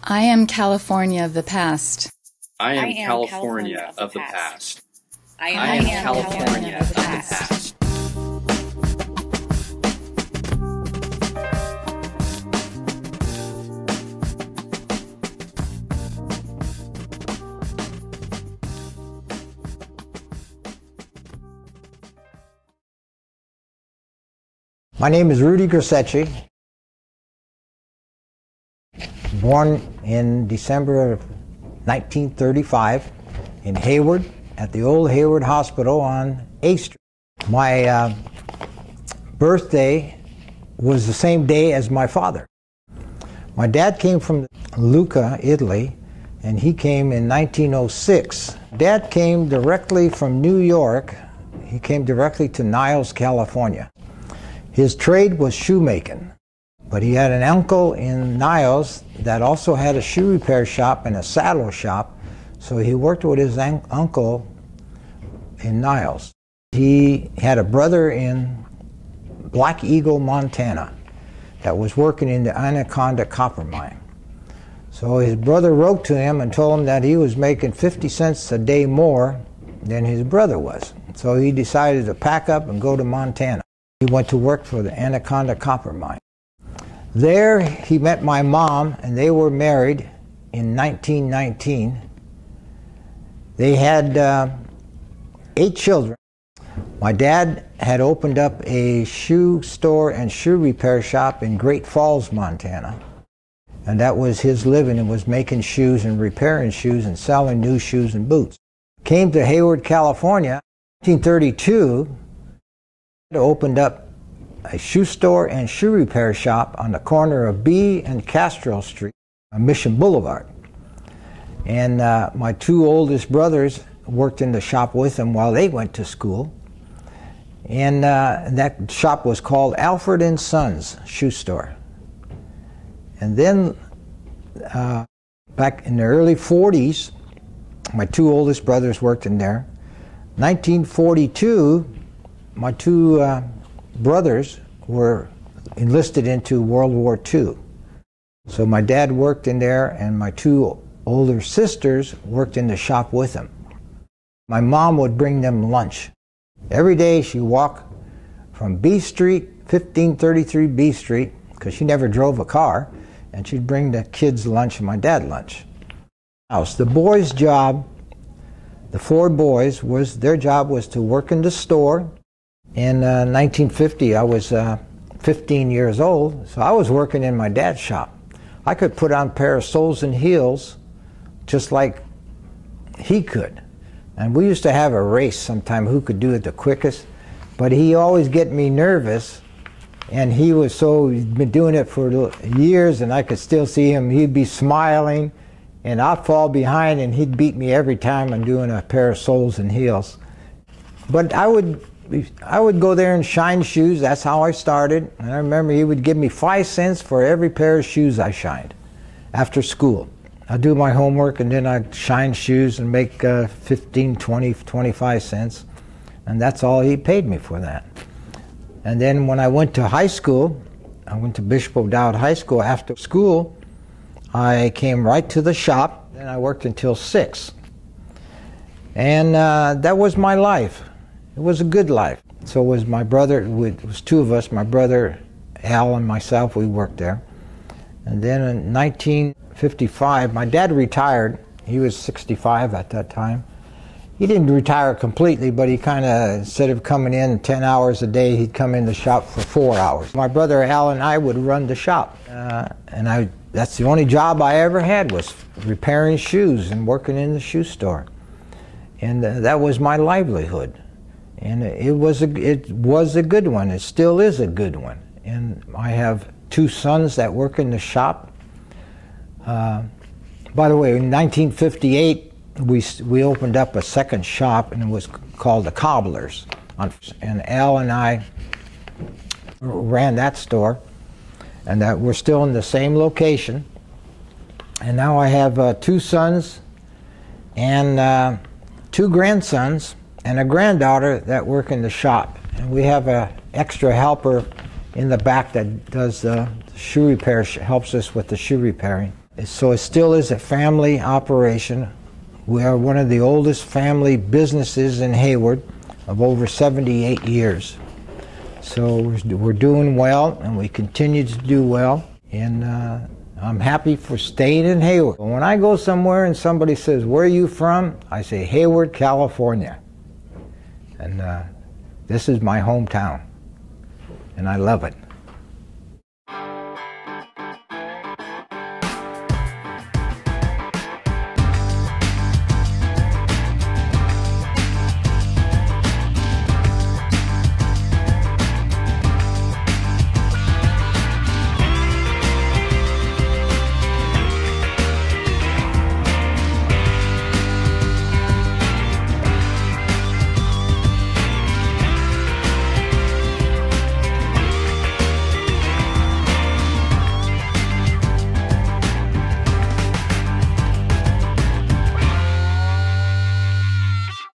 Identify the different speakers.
Speaker 1: I am California of the past.
Speaker 2: I am California of the past. I am California of the past.
Speaker 3: My name is Rudy Grasseschi, born in December of 1935 in Hayward at the old Hayward Hospital on 8th Street. My birthday was the same day as my father. My dad came from Lucca, Italy, and he came in 1906. Dad came directly from New York. He came directly to Niles, California. His trade was shoemaking, but he had an uncle in Niles that also had a shoe repair shop and a saddle shop, so he worked with his uncle in Niles. He had a brother in Black Eagle, Montana, that was working in the Anaconda copper mine. So his brother wrote to him and told him that he was making 50 cents a day more than his brother was. So he decided to pack up and go to Montana. He went to work for the Anaconda copper mine. There he met my mom, and they were married in 1919. They had 8 children. My dad had opened up a shoe store and shoe repair shop in Great Falls, Montana. And that was his living, and was making shoes and repairing shoes and selling new shoes and boots. Came to Hayward, California in 1932. Opened up a shoe store and shoe repair shop on the corner of B and Castro Street on Mission Boulevard. And my 2 oldest brothers worked in the shop with him while they went to school. And that shop was called Alfred and Sons Shoe Store. And then back in the early 40s, my 2 oldest brothers worked in there. 1942, my 2 brothers were enlisted into World War II. So my dad worked in there, and my 2 older sisters worked in the shop with him. My mom would bring them lunch. Every day she walked from B Street, 1533 B Street, because she never drove a car, and she'd bring the kids lunch and my dad lunch. The boys' job, the 4 boys, their job was to work in the store. In 1950, I was 15 years old, so I was working in my dad's shop. I could put on a pair of soles and heels just like he could. And we used to have a race sometime who could do it the quickest, but he always get me nervous, and he'd been doing it for years, and I could still see him. He'd be smiling, and I'd fall behind, and he'd beat me every time I'm doing a pair of soles and heels. But I would go there and shine shoes. That's how I started. And I remember he would give me 5 cents for every pair of shoes I shined after school. I'd do my homework, and then I'd shine shoes and make 15, 20, 25 cents. And that's all he paid me for that. And then when I went to high school, I went to Bishop O'Dowd High School. After school, I came right to the shop, and I worked until 6. And that was my life. It was a good life. So was my brother. It was 2 of us, my brother Al and myself. We worked there. And then in 1955, my dad retired. He was 65 at that time. He didn't retire completely, but he kind of, instead of coming in 10 hours a day, he'd come in the shop for 4 hours. My brother Al and I would run the shop. That's the only job I ever had, was repairing shoes and working in the shoe store. And that was my livelihood. And it was a good one. It still is a good one. And I have 2 sons that work in the shop. By the way, in 1958, we opened up a second shop, and it was called the Cobblers. And Al and I ran that store, and that we're still in the same location. And now I have 2 sons and 2 grandsons and a granddaughter that work in the shop. And we have an extra helper in the back that does the shoe repair, helps us with the shoe repairing. So it still is a family operation. We are one of the oldest family businesses in Hayward of over 78 years. So we're doing well, and we continue to do well, and I'm happy for staying in Hayward. When I go somewhere and somebody says, "Where are you from?" I say, "Hayward, California." And this is my hometown, and I love it.